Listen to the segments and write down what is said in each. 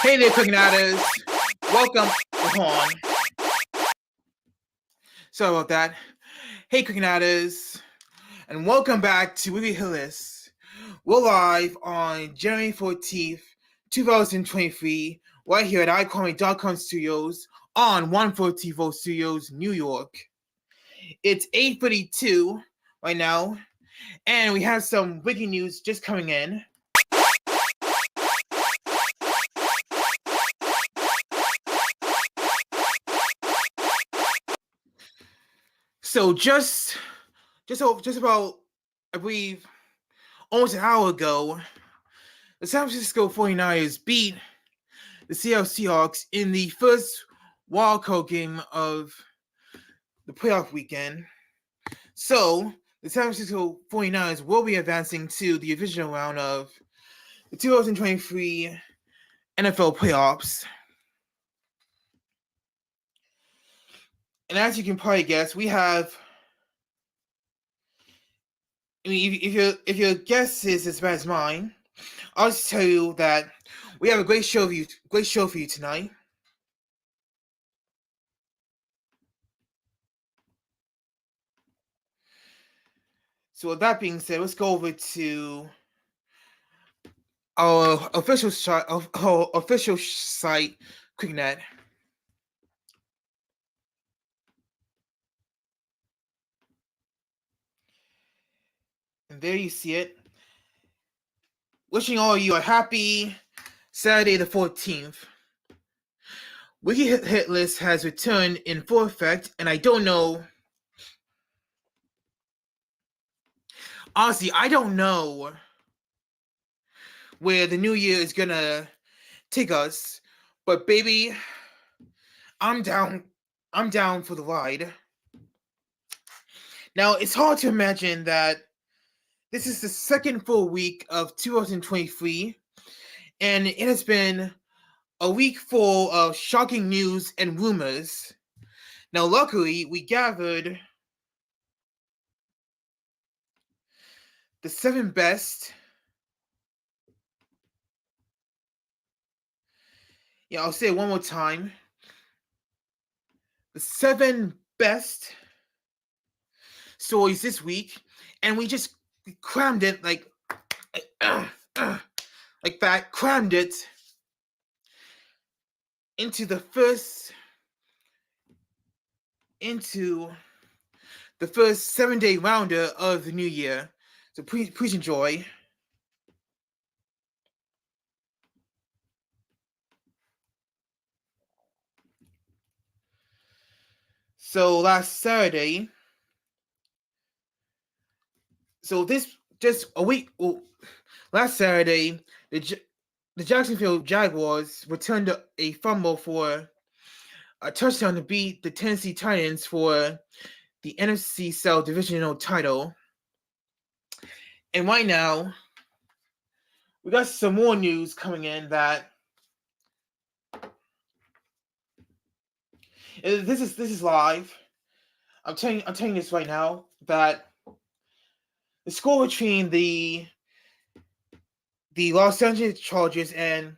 Hey there, KlicKNettars. Welcome. On. Sorry about that. Hey, KlicKNettars, and welcome back to Wkly Hit List. We're live on January 14th, 2023, right here at iComic.com Studios on 114 Volt Studios, New York. It's 8:32 right now, and we have some wiki news just coming in. So just about, I believe, almost an hour ago, the San Francisco 49ers beat the Seattle Seahawks in the first wildcard game of the playoff weekend. So the San Francisco 49ers will be advancing to the divisional round of the 2023 NFL playoffs. And as you can probably guess, we have, I mean, if your guess is as bad as mine, I'll just tell you that we have a great show for you tonight. So with that being said, let's go over to our official site, KlicKNet. And there you see it. Wishing all of you a happy Saturday the 14th. Wkly Hit List has returned in full effect, and I don't know. Honestly, I don't know where the new year is gonna take us, but baby, I'm down for the ride. Now, it's hard to imagine that this is the second full week of 2023, and it has been a week full of shocking news and rumors. Now, luckily, we gathered the 7 best. Yeah, I'll say it one more time. The 7 best stories this week, and we just crammed it like that, crammed it into the first 7-day rounder of the new year. So please enjoy. So last Saturday, last Saturday, the Jacksonville Jaguars returned a fumble for a touchdown to beat the Tennessee Titans for the NFC South divisional title. And right now, we got some more news coming in that this is live. I'm telling you this right now, that the score between the Los Angeles Chargers and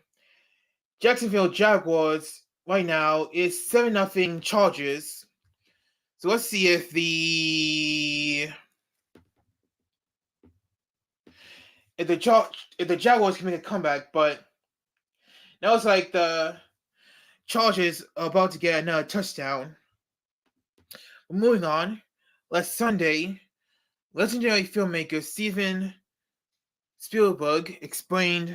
Jacksonville Jaguars right now is 7-0 Chargers. So let's see if the Jaguars can make a comeback, but now it's like the Chargers are about to get another touchdown. Moving on, last Sunday, legendary filmmaker Steven Spielberg explains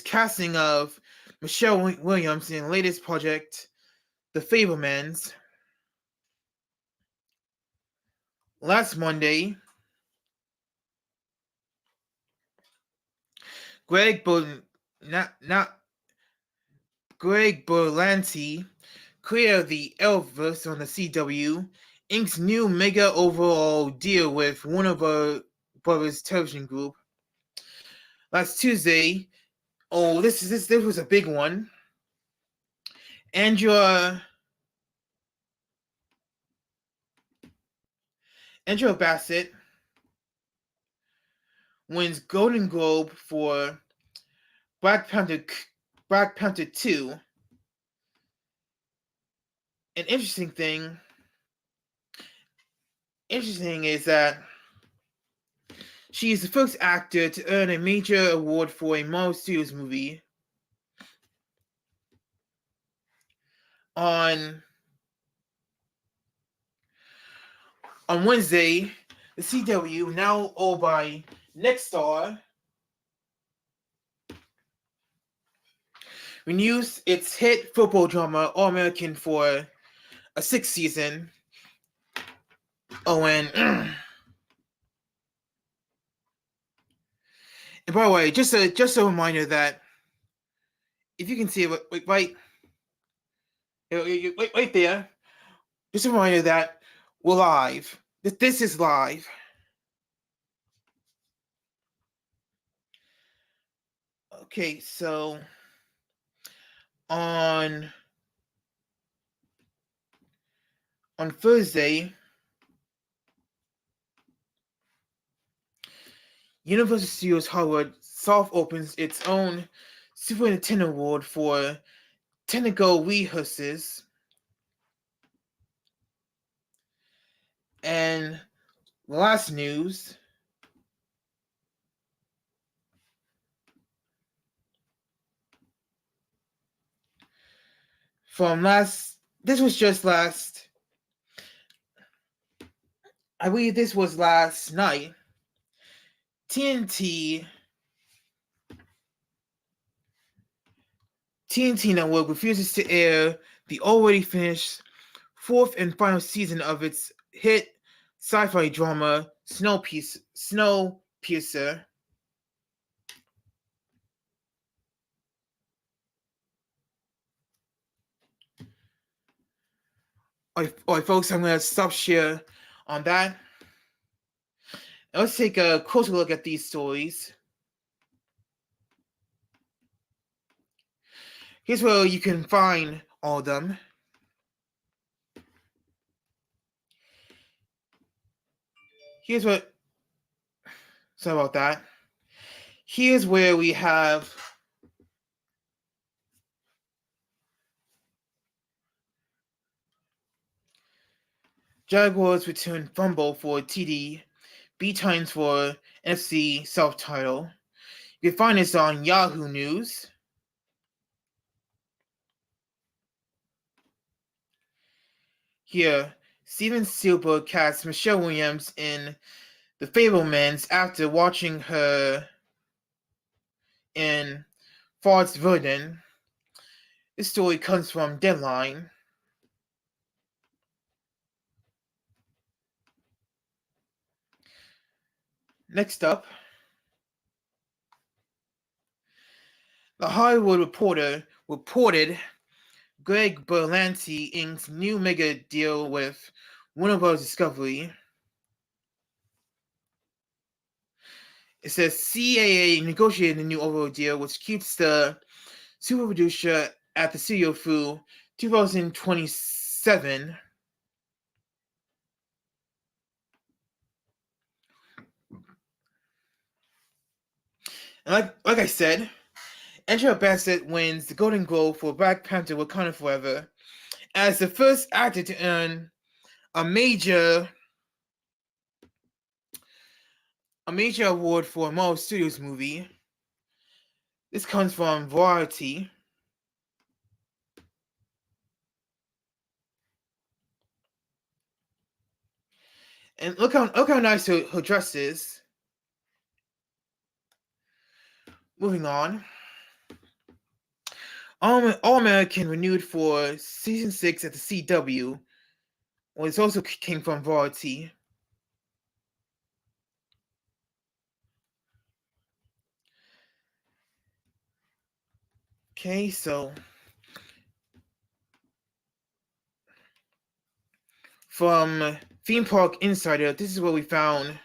casting of Michelle Williams in latest project, The Fabelmans. Last Monday, Greg Berlanti, creator of the Elfverse on the CW, inks new mega overall deal with Warner Brothers Television Group. Last Tuesday, this was a big one. Angela Bassett wins Golden Globe for Black Panther 2. An interesting thing is that she is the first actor to earn a major award for a Marvel Studios movie. On Wednesday, the CW, now owned by Nexstar, renews its hit football drama All American for a 6th season. And by the way, just a reminder that if you can see it right there, just a reminder that we're live. This is live. Okay, so on Thursday, Universal Studios Hollywood soft opens its own Super Nintendo Award for technical rehearsals. And last news, this was last night. TNT Network refuses to air the already finished 4th and final season of its hit sci-fi drama Snowpiercer. Alright, folks, I'm going to stop share on that. Let's take a closer look at these stories. Here's where you can find all of them. Sorry about that. Here's where we have Jaguars return fumble for TD, B times for NFC self-title. You can find this on Yahoo News. Here, Steven Spielberg casts Michelle Williams in The Fabelmans after watching her in Fort Verdon. This story comes from Deadline. Next up, The Hollywood Reporter reported Greg Berlanti inks new mega deal with Warner Bros. Discovery. It says CAA negotiated a new overall deal which keeps the super producer at the studio through 2027. And like I said, Angela Bassett wins the Golden Globe for Black Panther: Wakanda Forever as the first actor to earn a major award for a Marvel Studios movie. This comes from Variety. And look how nice her dress is. Moving on. All American renewed for season 6 at the CW. Well, it also came from Variety. Okay, so from Theme Park Insider, this is what we found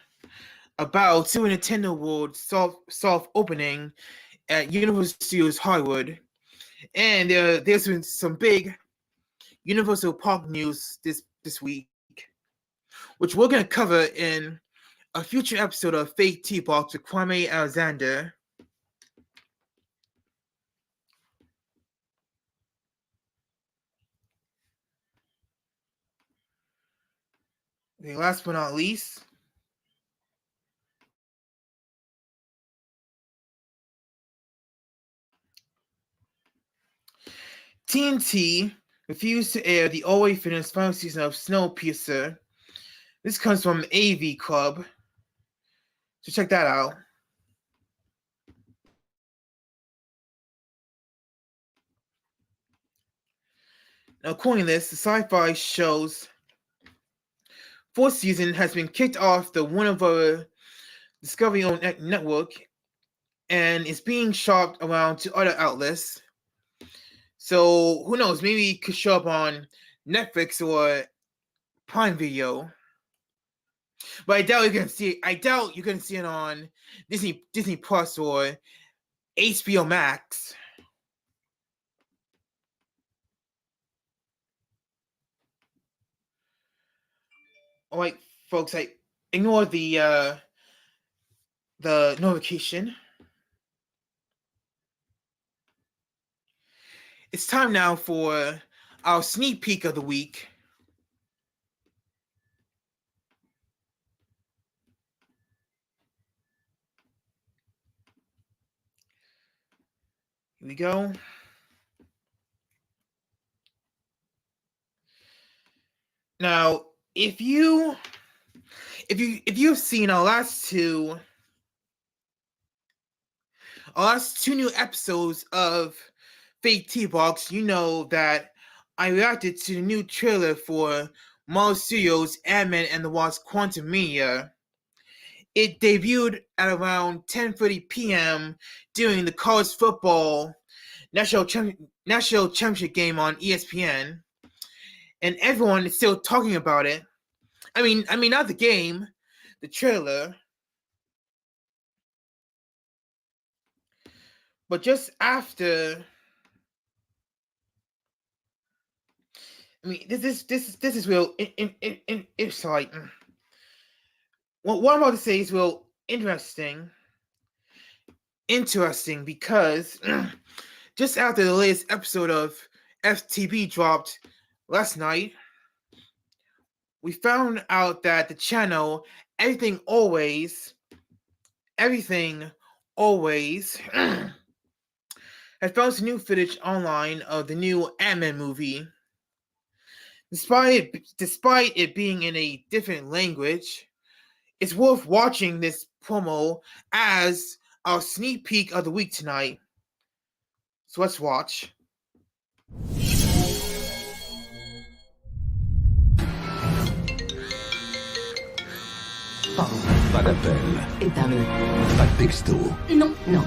about Super Nintendo World soft opening at Universal Studios Hollywood. And there's been some big Universal Park news this week, which we're going to cover in a future episode of FakeTV Box with Kwame Alexander. Okay, last but not least, TNT refused to air the already finished final season of Snowpiercer. This comes from AV Club, so check that out. Now, according to this, the sci-fi show's fourth season has been kicked off the Warner Discovery-owned network and is being shopped around to other outlets. So who knows? Maybe it could show up on Netflix or Prime Video. But I doubt you're gonna see it. I doubt you're gonna see it on Disney Plus or HBO Max. All right, folks. I ignore the notification. It's time now for our sneak peek of the week. Here we go. Now, if you've seen our last two new episodes of FakeTV Box, you know that I reacted to the new trailer for Marvel Studios' Ant-Man and the Wasp: Quantumania. It debuted at around 10:30 p.m. during the college football national championship game on ESPN, and everyone is still talking about it. I mean, not the game, the trailer. But just after, I mean, this is real. It's like, what I'm about to say is real interesting because just after the latest episode of FTB dropped last night, we found out that the channel Everything Always had found some new footage online of the new Ant-Man movie. Despite it being in a different language, it's worth watching this promo as our sneak peek of the week tonight. So let's watch. Pardon. Pas d'appel. Éteins-le. Pas de texto. Non. Non.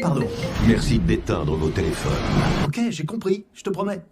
Pardon. Merci d'éteindre vos téléphones. Ok, j'ai compris, je te promets.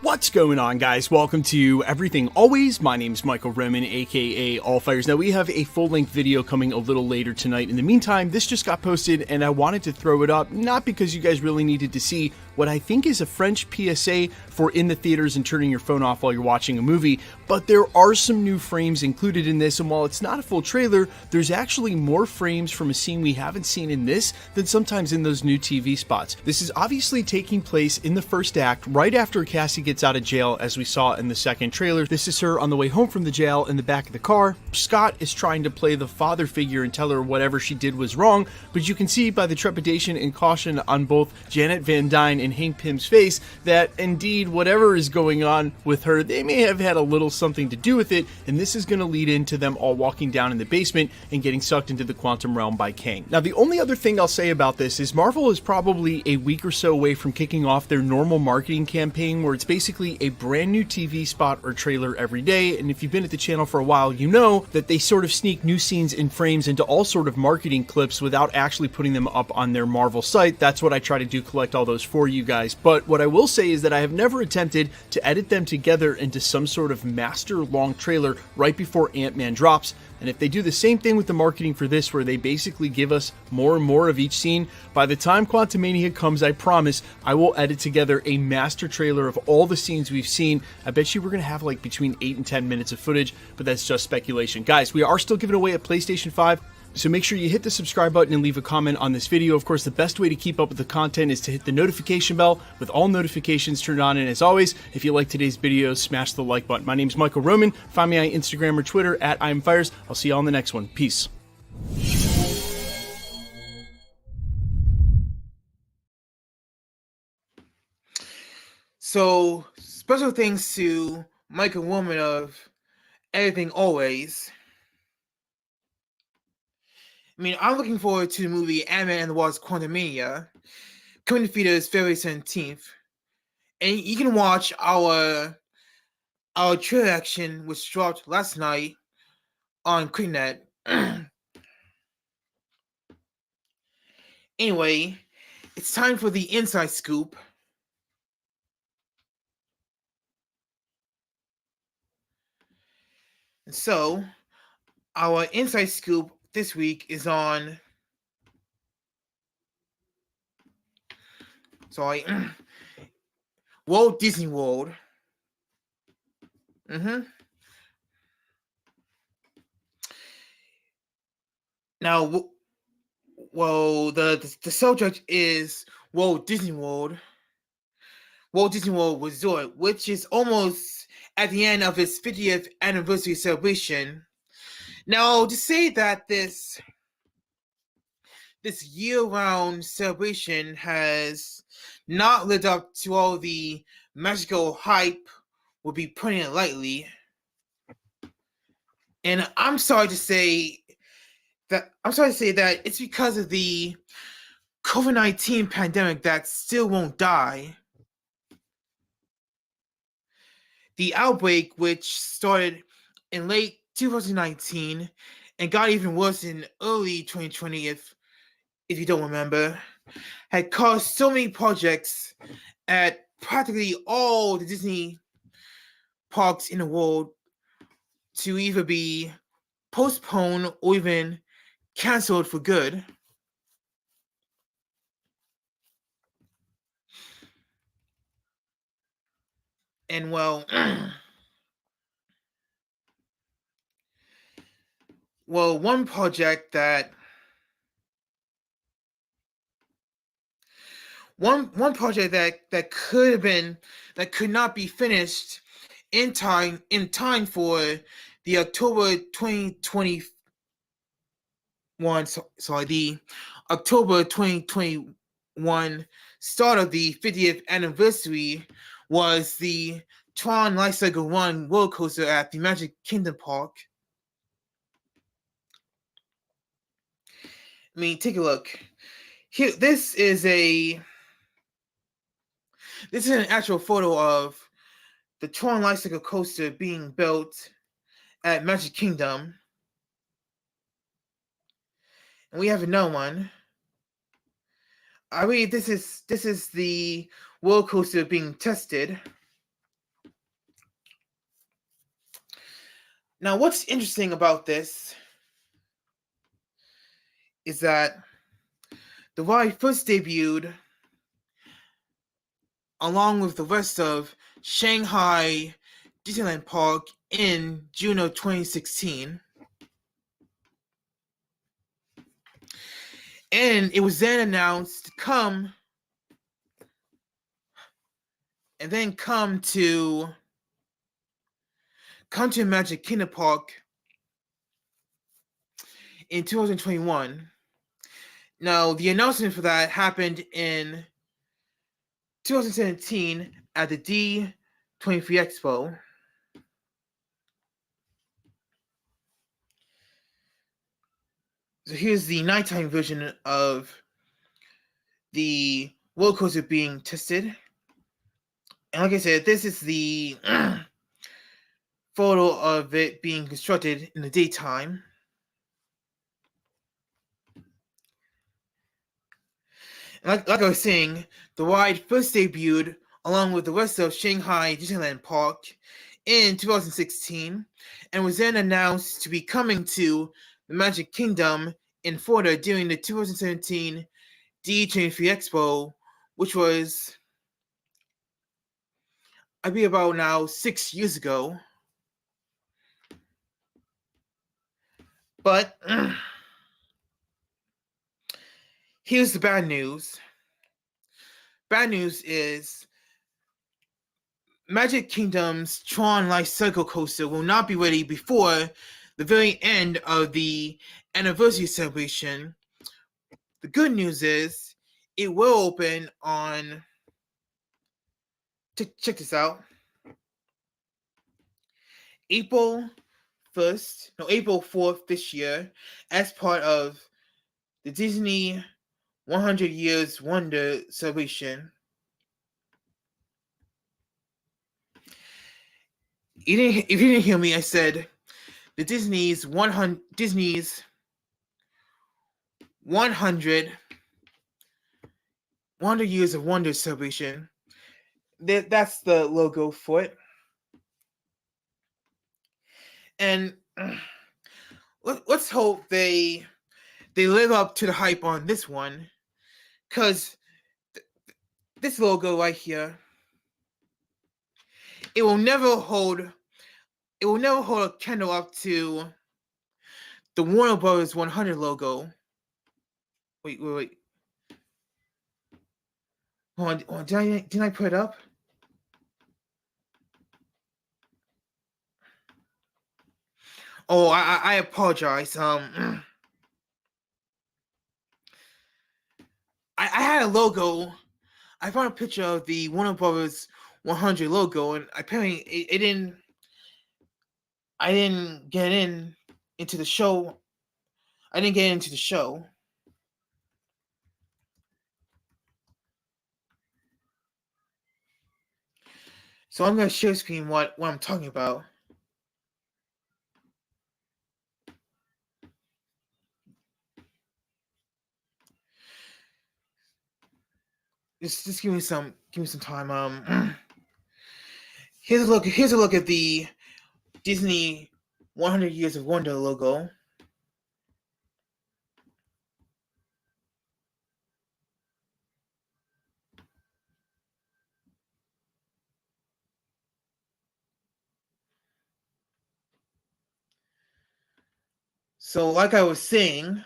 What's going on, guys? Welcome to Everything Always. My name's Michael Roman, aka Allfires. Now, we have a full-length video coming a little later tonight. In the meantime, this just got posted, and I wanted to throw it up, not because you guys really needed to see what I think is a French PSA for in the theaters and turning your phone off while you're watching a movie, but there are some new frames included in this, and while it's not a full trailer, there's actually more frames from a scene we haven't seen in this than sometimes in those new TV spots. This is obviously taking place in the first act, right after Cassie gets out of jail, as we saw in the second trailer. This is her on the way home from the jail in the back of the car. Scott is trying to play the father figure and tell her whatever she did was wrong, but you can see by the trepidation and caution on both Janet Van Dyne and Hank Pym's face that indeed whatever is going on with her, they may have had a little something to do with it, and this is going to lead into them all walking down in the basement and getting sucked into the quantum realm by Kang. Now, the only other thing I'll say about this is Marvel is probably a week or so away from kicking off their normal marketing campaign, where it's basically a brand new TV spot or trailer every day, and if you've been at the channel for a while, you know that they sort of sneak new scenes and frames into all sort of marketing clips without actually putting them up on their Marvel site. That's what I try to do, collect all those for you guys. But what I will say is that I have never attempted to edit them together into some sort of master long trailer right before Ant-Man drops. And if they do the same thing with the marketing for this, where they basically give us more and more of each scene, by the time Quantumania comes, I promise I will edit together a master trailer of all the scenes we've seen. I bet you we're going to have like between 8 and 10 minutes of footage, but that's just speculation. Guys, we are still giving away a PlayStation 5. So make sure you hit the subscribe button and leave a comment on this video. Of course, the best way to keep up with the content is to hit the notification bell with all notifications turned on. And as always, if you like today's video, smash the like button. My name is Michael Roman. Find me on Instagram or Twitter at IamFires. I'll see you all in the next one. Peace. So, special thanks to Michael Roman of Everything Always. I mean, I'm looking forward to the movie Ant-Man and the Wasp: Quantumania, coming to theaters February 17th. And you can watch our trailer action, which dropped last night on KlicKNet. Anyway, it's time for the inside scoop. And so, our inside scoop this week is on Walt Disney World. Now, well, the subject is Walt Disney World Resort, which is almost at the end of its 50th anniversary celebration. Now, to say that this year-round celebration has not lived up to all the magical hype would be putting it lightly. And I'm sorry to say that it's because of the COVID-19 pandemic that still won't die. The outbreak, which started in late 2019 and got even worse in early 2020, if you don't remember, had caused so many projects at practically all the Disney parks in the world to either be postponed or even canceled for good. And well, one project that could not be finished in time for the October 2021 start of the 50th anniversary was the TRON Lightcycle Run roller coaster at the Magic Kingdom Park. I mean, take a look. Here, this is an actual photo of the TRON Lightcycle coaster being built at Magic Kingdom. And we have another one. I mean, this is the roller coaster being tested. Now, what's interesting about this is that the ride first debuted along with the rest of Shanghai Disneyland Park in June of 2016. And it was then announced to come to Magic Kingdom Park in 2021. Now, the announcement for that happened in 2017 at the D23 Expo. So here's the nighttime version of the roller coaster being tested. And like I said, this is the photo of it being constructed in the daytime. And like I was saying, the ride first debuted along with the rest of Shanghai Disneyland Park in 2016 and was then announced to be coming to the Magic Kingdom in Florida during the 2017 D23 Expo, which was, I believe, about now 6 years ago. But here's the bad news. Bad news is Magic Kingdom's TRON Lightcycle coaster will not be ready before the very end of the anniversary celebration. The good news is it will open on, check this out, April 4th this year as part of the Disney 100 Years Wonder celebration. If you didn't hear me, I said the Disney's 100 Years of Wonder celebration. That's the logo for it. And let's hope they live up to the hype on this one, because this logo right here, it will never hold a candle up to the Warner Bros. 100 logo. Wait. Hold on, didn't I put it up? Oh, I apologize. I had a logo. I found a picture of the Warner Bros. 100 logo, and apparently it didn't. I didn't get into the show. I didn't get into the show. So I'm gonna share screen what I'm talking about. Just give me some time. Here's a look at the Disney 100 Years of Wonder logo. So, like I was saying,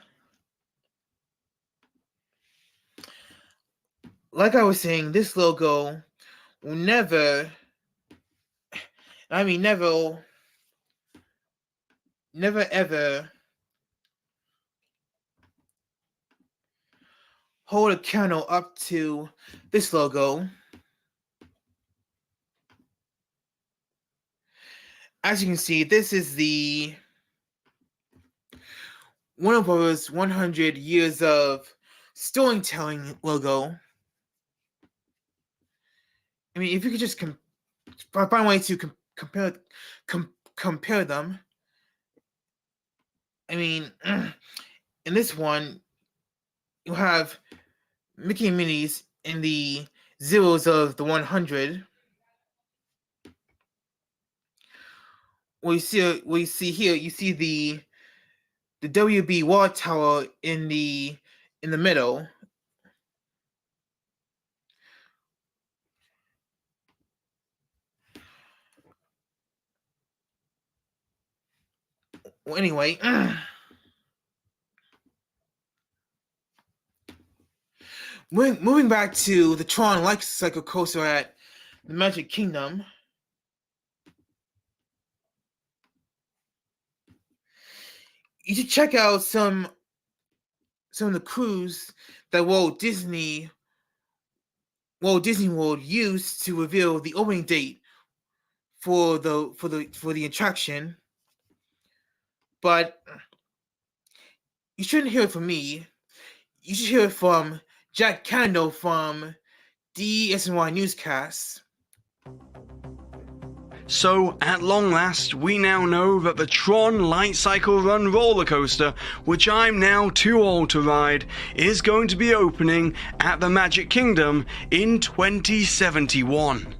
this logo will never ever hold a candle up to this logo. As you can see, this is the Warner Bros. 100 Years of Storytelling logo. I mean, if you could just find a way to compare them. I mean, in this one, you have Mickey and Minnie's in the zeros of the 100. What you see here, you see the WB water tower in the middle. Well, anyway, moving back to the TRON Lightcycle coaster at the Magic Kingdom. You should check out some of the crews that Walt Disney World used to reveal the opening date for the attraction. But you shouldn't hear it from me. You should hear it from Jack Candle from DSNY Newscast. So, at long last, we now know that the TRON Lightcycle Run roller coaster, which I'm now too old to ride, is going to be opening at the Magic Kingdom in 2071.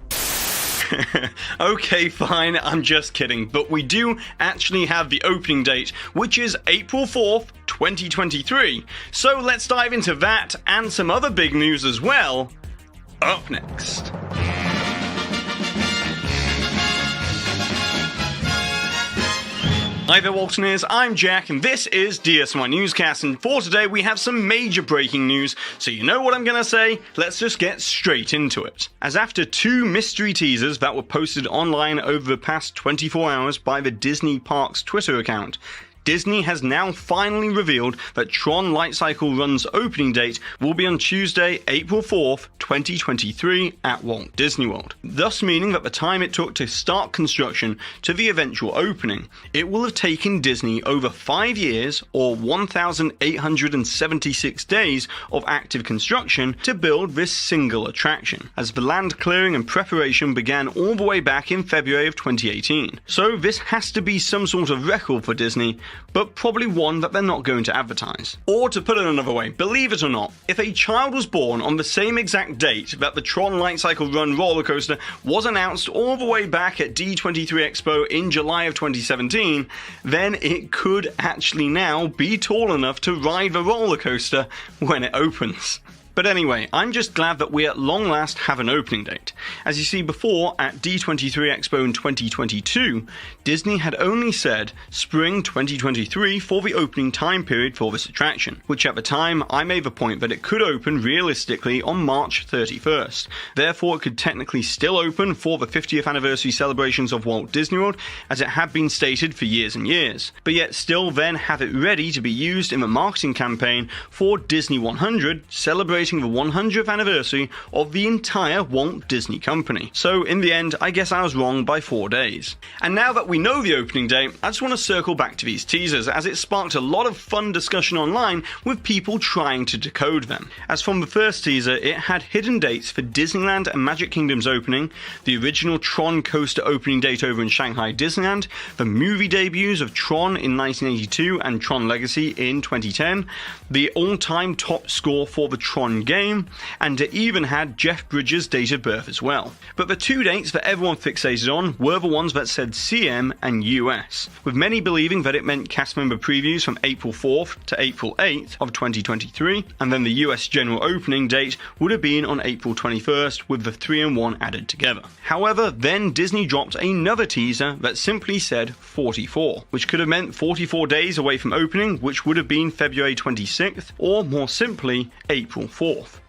Okay, fine, I'm just kidding, but we do actually have the opening date, which is April 4th, 2023. So let's dive into that and some other big news as well, up next. Hi there, Waltoneers, I'm Jack, and this is DSNY Newscast, and for today we have some major breaking news, so you know what I'm gonna say, let's just get straight into it. As after 2 mystery teasers that were posted online over the past 24 hours by the Disney Parks Twitter account, Disney has now finally revealed that TRON Lightcycle Run's opening date will be on Tuesday, April 4th, 2023 at Walt Disney World, thus meaning that the time it took to start construction to the eventual opening, it will have taken Disney over 5 years or 1,876 days of active construction to build this single attraction, as the land clearing and preparation began all the way back in February of 2018. So this has to be some sort of record for Disney, but probably one that they're not going to advertise. Or to put it another way, believe it or not, if a child was born on the same exact date that the TRON Lightcycle Run roller coaster was announced all the way back at D23 Expo in July of 2017, then it could actually now be tall enough to ride the roller coaster when it opens. But anyway, I'm just glad that we at long last have an opening date. As you see before, at D23 Expo in 2022, Disney had only said spring 2023 for the opening time period for this attraction, which at the time I made the point that it could open realistically on March 31st. Therefore, it could technically still open for the 50th anniversary celebrations of Walt Disney World, as it had been stated for years and years, but yet still then have it ready to be used in the marketing campaign for Disney 100, celebrating the 100th anniversary of the entire Walt Disney Company. So in the end, I guess I was wrong by 4 days. And now that we know the opening date, I just want to circle back to these teasers, as it sparked a lot of fun discussion online with people trying to decode them. As from the first teaser, it had hidden dates for Disneyland and Magic Kingdom's opening, the original TRON coaster opening date over in Shanghai Disneyland, the movie debuts of TRON in 1982 and TRON Legacy in 2010, the all-time top score for the TRON game, and it even had Jeff Bridges' date of birth as well. But the 2 dates that everyone fixated on were the ones that said CM and US, with many believing that it meant cast member previews from April 4th to April 8th of 2023, and then the US general opening date would have been on April 21st with the 3-in-1 added together. However, then Disney dropped another teaser that simply said 44, which could have meant 44 days away from opening, which would have been February 26th, or more simply, April 4th.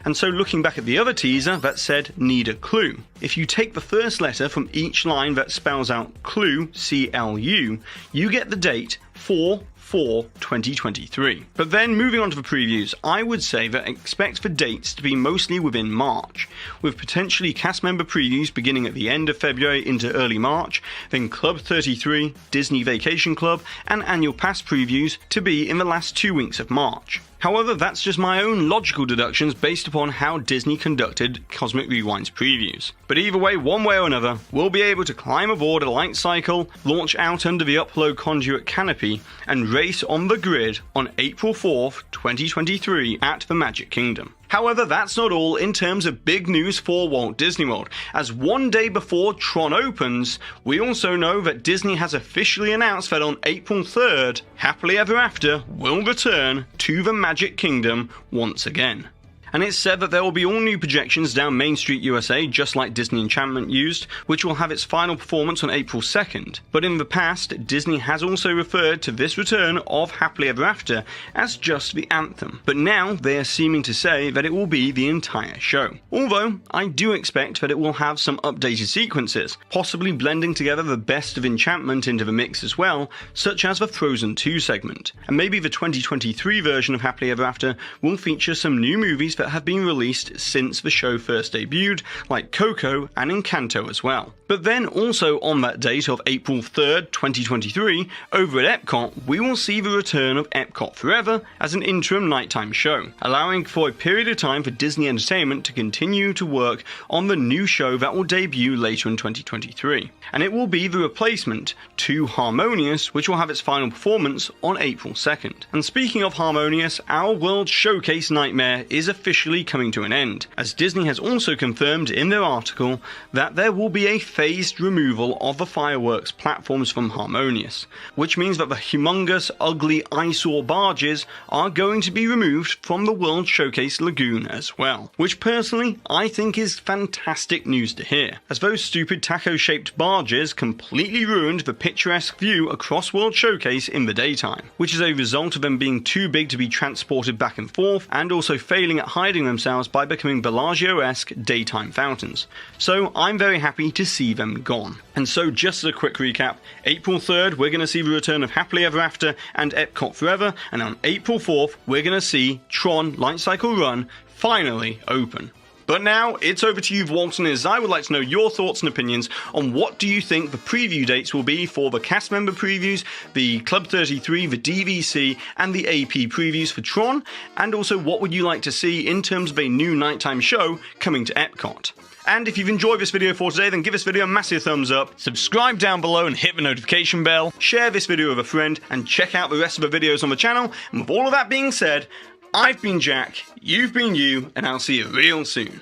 And so looking back at the other teaser that said need a clue, if you take the first letter from each line that spells out clue, C-L-U, you get the date 4/4/2023. But then moving on to the previews, I would say that expect the dates to be mostly within March, with potentially cast member previews beginning at the end of February into early March, then Club 33, Disney Vacation Club, and annual pass previews to be in the last 2 weeks of March. However, that's just my own logical deductions based upon how Disney conducted Cosmic Rewind's previews. But either way, one way or another, we'll be able to climb aboard a Lightcycle, launch out under the upload conduit canopy, and race on the grid on April 4th, 2023 at the Magic Kingdom. However, that's not all in terms of big news for Walt Disney World, as 1 day before TRON opens, we also know that Disney has officially announced that on April 3rd, Happily Ever After will return to the Magic Kingdom once again. and it's said that there will be all new projections down Main Street USA, just like Disney Enchantment used, which will have its final performance on April 2nd. But in the past, Disney has also referred to this return of Happily Ever After as just the anthem, but now they are seeming to say that it will be the entire show. Although, I do expect that it will have some updated sequences, possibly blending together the best of Enchantment into the mix as well, such as the Frozen 2 segment, and maybe the 2023 version of Happily Ever After will feature some new movies that have been released since the show first debuted, like Coco and Encanto as well. But then also on that date of April 3rd, 2023, over at Epcot, we will see the return of Epcot Forever as an interim nighttime show, allowing for a period of time for Disney Entertainment to continue to work on the new show that will debut later in 2023. And it will be the replacement to Harmonious, which will have its final performance on April 2nd. And speaking of Harmonious, our World Showcase nightmare is officially coming to an end, as Disney has also confirmed in their article that there will be a phased removal of the fireworks platforms from Harmonious, which means that the humongous, ugly eyesore barges are going to be removed from the World Showcase Lagoon as well, which personally I think is fantastic news to hear, as those stupid taco-shaped barges completely ruined the picturesque view across World Showcase in the daytime, which is a result of them being too big to be transported back and forth, and also failing at hiding themselves by becoming Bellagio-esque daytime fountains. So I'm very happy to see them gone. And so just as a quick recap, April 3rd we're going to see the return of Happily Ever After and Epcot Forever, and on April 4th we're going to see TRON Lightcycle Run finally open. But now, it's over to you, Walton, as I would like to know your thoughts and opinions on what do you think the preview dates will be for the cast member previews, the Club 33, the DVC, and the AP previews for TRON, and also what would you like to see in terms of a new nighttime show coming to Epcot. And if you've enjoyed this video for today, then give this video a massive thumbs up, subscribe down below and hit the notification bell, share this video with a friend, and check out the rest of the videos on the channel. And with all of that being said, I've been Jack, you've been you, and I'll see you real soon.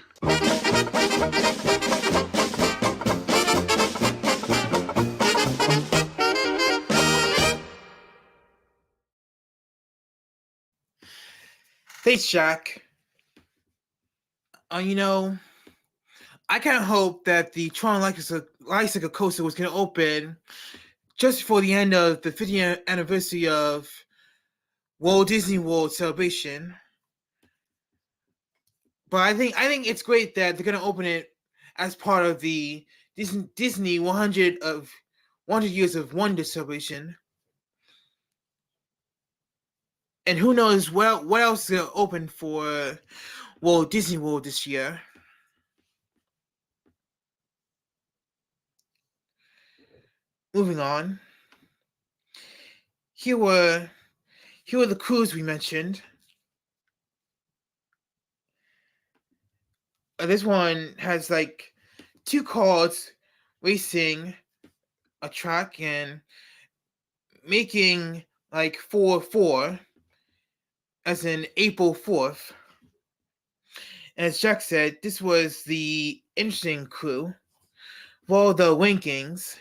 Thanks, Jack. I kind of hope that the TRON Lightcycle coaster was going to open just before the end of the 50th anniversary of Walt Disney World celebration. But I think it's great that they're going to open it as part of the Disney 100 Years of Wonder celebration. And who knows what else is going to open for Walt Disney World this year. Moving on. Here were the crews we mentioned. This one has like 2 cars racing a track and making like 4-4, as in April 4th. And as Jack said, this was the interesting crew for the rankings.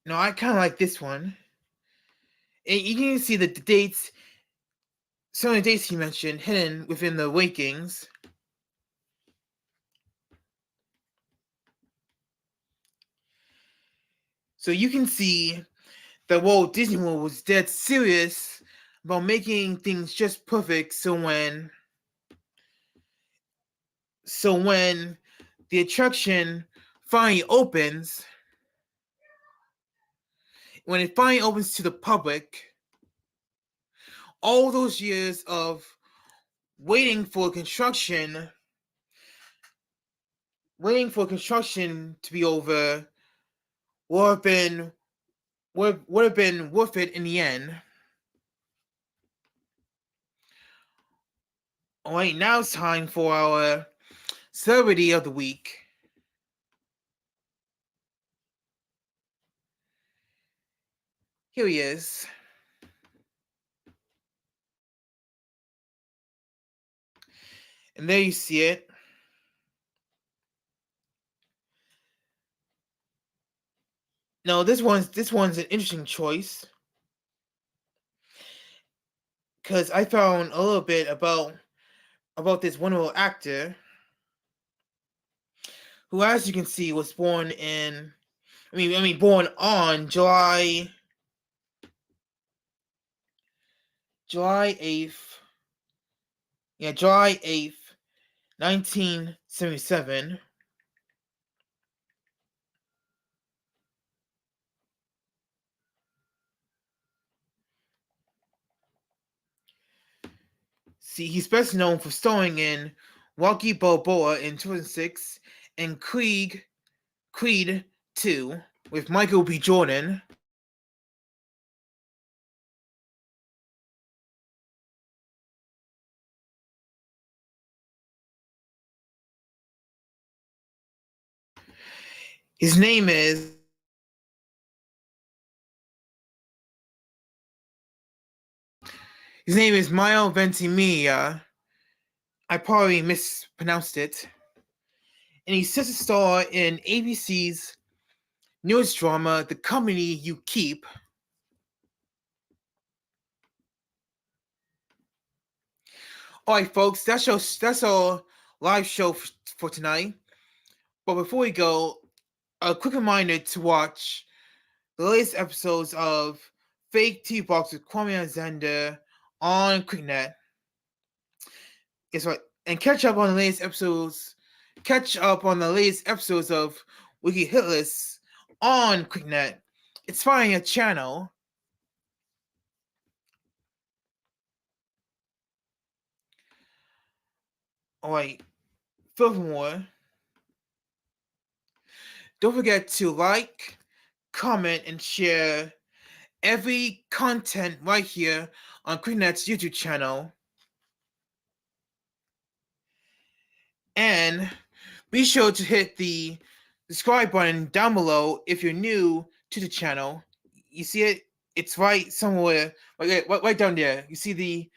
No, I kind of like this one. And you can see the dates, some of the dates he mentioned hidden within the rankings. So you can see that Walt Disney World was dead serious about making things just perfect. So when the attraction finally opens, when it finally opens to the public, all those years of waiting for construction to be over would have been worth it in the end. All right, now it's time for our celebrity of the week. Here he is. And there you see it. Now this one's an interesting choice. because I found a little bit about this wonderful actor who, as you can see, was born in born on July 8th. Yeah, July 8th, 1977. See, he's best known for starring in Rocky Balboa in 2006 and Creed 2 with Michael B. Jordan. His name is Mario Ventimiglia. I probably mispronounced it. And he's set to star in ABC's newest drama, The Company You Keep. Alright, folks, that's our live show for tonight. But before we go, a quick reminder to watch the latest episodes of FakeTV Box with Kwame Alexander on KlicKNet. Guess what? And catch up on the latest episodes. Catch up on the latest episodes of Wkly Hit List on KlicKNet. It's finding a channel. Alright. Furthermore, don't forget to like, comment, and share every content right here on KlicKNet's YouTube channel. And be sure to hit the subscribe button down below if you're new to the channel. You see it? It's right somewhere, right down there. You see the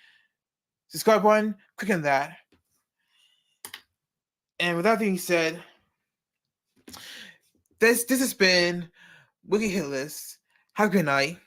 subscribe button? Click on that. And with that being said, this has been Wkly Hit List. Have a good night.